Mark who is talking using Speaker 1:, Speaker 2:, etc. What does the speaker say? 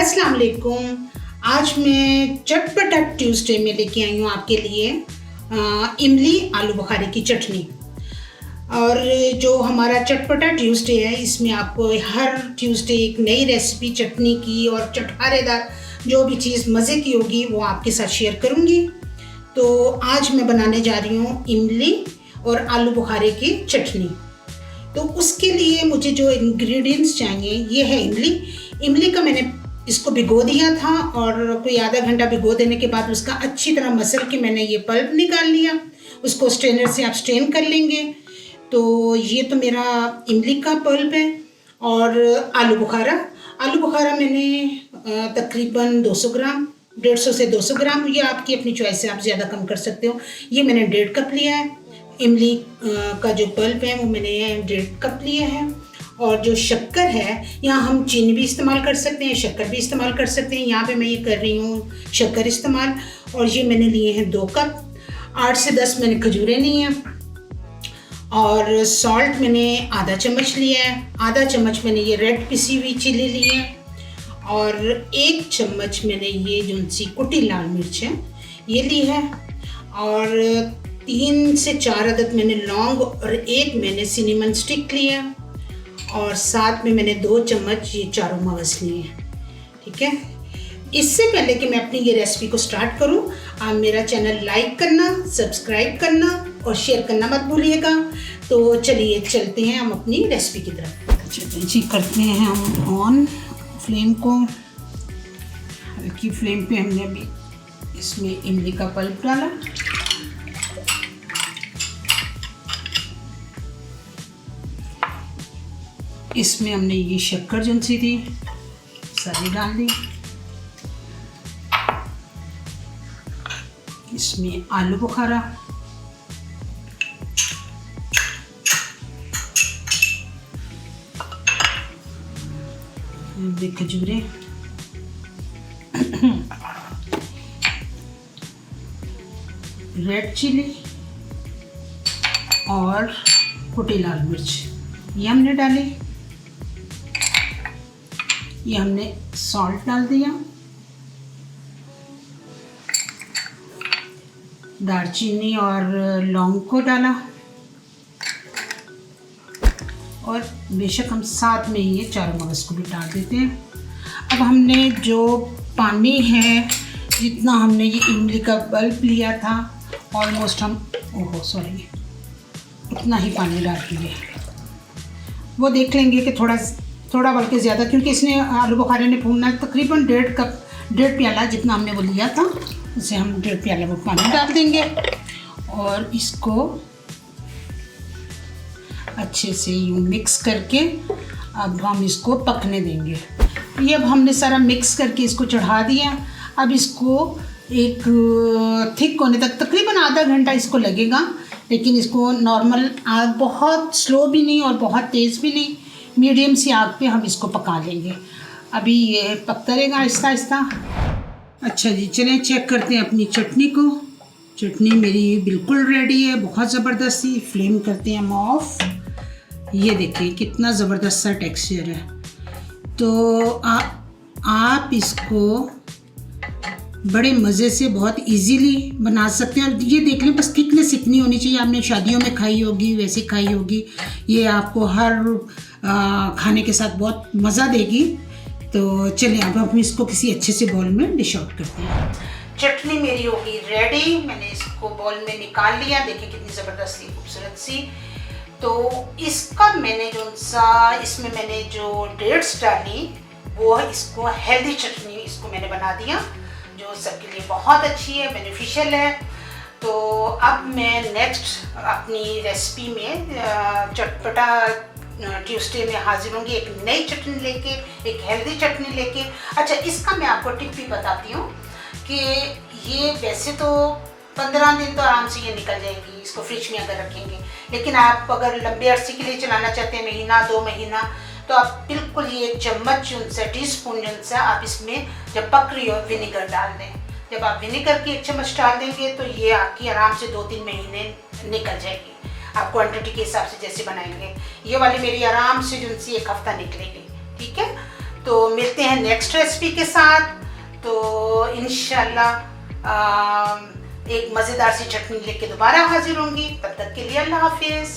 Speaker 1: अस्सलाम वालेकुम। आज मैं चटपटा ट्यूसडे में लेके आई हूँ आपके लिए इमली आलू बुखारे की चटनी। और जो हमारा चटपटा ट्यूसडे है, इसमें आपको हर ट्यूसडे एक नई रेसिपी चटनी की और चटखारेदार जो भी चीज़ मज़े की होगी वो आपके साथ शेयर करूँगी। तो आज मैं बनाने जा रही हूँ इमली और आलू बुखारे की चटनी। तो उसके लिए मुझे जो इंग्रेडिएंट्स चाहिए ये है इमली का मैंने इसको भिगो दिया था और कोई आधा घंटा भिगो देने के बाद उसका अच्छी तरह मसल के मैंने ये पल्प निकाल लिया। उसको स्ट्रेनर से आप स्ट्रेन कर लेंगे। तो ये तो मेरा इमली का पल्प है। और आलू बुखारा मैंने तकरीबन 200 ग्राम, 150 से 200 ग्राम, ये आपकी अपनी चॉइस है, आप ज़्यादा कम कर सकते हो। ये मैंने 1.5 कप लिया है। इमली का जो पल्प है वो मैंने 1.5 कप लिया है। और जो शक्कर है, यहाँ हम चीनी भी इस्तेमाल कर सकते हैं, शक्कर भी इस्तेमाल कर सकते हैं। यहाँ पे मैं ये कर रही हूँ शक्कर इस्तेमाल। और ये मैंने लिए हैं 2 कप। 8 से 10 मैंने खजूरें ली हैं। और सॉल्ट मैंने आधा चम्मच लिया है। आधा चम्मच मैंने ये रेड पिसी हुई चिली ली है। और 1 चम्मच मैंने ये जो सी कुटी लाल मिर्च है ये ली है। और 3 से 4 अदद मैंने लौंग और 1 मैंने सिनेमन स्टिक लिया। और साथ में मैंने 2 चम्मच ये चारों मगज़ लिए हैं। ठीक है। इससे पहले कि मैं अपनी ये रेसिपी को स्टार्ट करूं, आप मेरा चैनल लाइक करना, सब्सक्राइब करना और शेयर करना मत भूलिएगा। तो चलिए चलते हैं हम अपनी रेसिपी की तरफ। चलिए जी, करते हैं हम ऑन फ्लेम को। हल्की फ्लेम पे हमने अभी इसमें इमली का पल्प डाला। इसमें हमने ये शक्कर जो सी थी सारी डाल दी। इसमें आलू बुखारा, खजूरें, रेड चिली और कुटी लाल मिर्च ये हमने डाली। ये हमने सॉल्ट डाल दिया। दालचीनी और लौंग को डाला। और बेशक हम साथ में ये चारों मगज़ को भी डाल देते हैं। अब हमने जो पानी है, जितना हमने ये इमली का पल्प लिया था, ऑलमोस्ट हम उतना ही पानी डाल दिए। वो देख लेंगे कि थोड़ा बल्कि ज़्यादा, क्योंकि इसने आलू बुखारे ने भूनना है। तकरीबन 1.5 प्याला जितना हमने वो लिया था, उसे हम 1.5 प्याला वो पानी डाल देंगे। और इसको अच्छे से यूँ मिक्स करके अब हम इसको पकने देंगे। ये अब हमने सारा मिक्स करके इसको चढ़ा दिया। अब इसको एक थिक होने तक तकरीबन आधा घंटा इसको लगेगा। लेकिन इसको नॉर्मल आग, बहुत स्लो भी नहीं और बहुत तेज़ भी नहीं, मीडियम सी आग पे हम इसको पका लेंगे। अभी ये पकता रहेगा आहिस्ता आहिस्ता। अच्छा जी, चलें चेक करते हैं अपनी चटनी को। चटनी मेरी बिल्कुल रेडी है, बहुत ज़बरदस्त सी। फ्लेम करते हैं हम ऑफ। ये देखिए कितना ज़बरदस्त सा टेक्सचर है। तो आप इसको बड़े मज़े से बहुत इजीली बना सकते हैं। और ये देख लें, बस थिकनेस इतनी होनी चाहिए। आपने शादियों में खाई होगी, वैसे खाई होगी। ये आपको हर खाने के साथ बहुत मज़ा देगी। तो चलिए अब हम इसको किसी अच्छे से बाउल में डिश आउट करते हैं। चटनी मेरी होगी रेडी। मैंने इसको बाउल में निकाल लिया। देखिए कितनी ज़बरदस्त सी, खूबसूरत सी। तो इसका मैंने इसमें मैंने जो डेट्स डाली वो इसको हेल्दी चटनी इसको मैंने बना दिया, जो सबके लिए बहुत अच्छी है, बेनिफिशियल है। तो अब मैं नेक्स्ट अपनी रेसिपी में चटपटा ट्यूसडे में हाजिर होंगी एक नई चटनी लेके, एक हेल्दी चटनी लेके। अच्छा, इसका मैं आपको टिप भी बताती हूँ कि ये वैसे तो 15 दिन तो आराम से ये निकल जाएगी इसको फ्रिज में अगर रखेंगे। लेकिन आप अगर लंबे अरसे के लिए चलाना चाहते हैं, महीना 2 महीना, तो आप बिल्कुल ये 1 चम्मच टीस्पून आप इसमें जब पक रही हो विनेगर डाल दें। जब आप विनेगर की 1 चम्मच डाल देंगे तो ये आपकी आराम से 2-3 महीने निकल जाएगी। आप क्वांटिटी के हिसाब से जैसे बनाएंगे, ये वाली मेरी आराम से 1 हफ्ता निकलेगी। ठीक है। तो मिलते हैं नेक्स्ट रेसिपी के साथ। तो इंशाल्लाह एक मज़ेदार सी चटनी लेके दोबारा हाजिर होंगी। तब तक के लिए अल्लाह हाफिज़।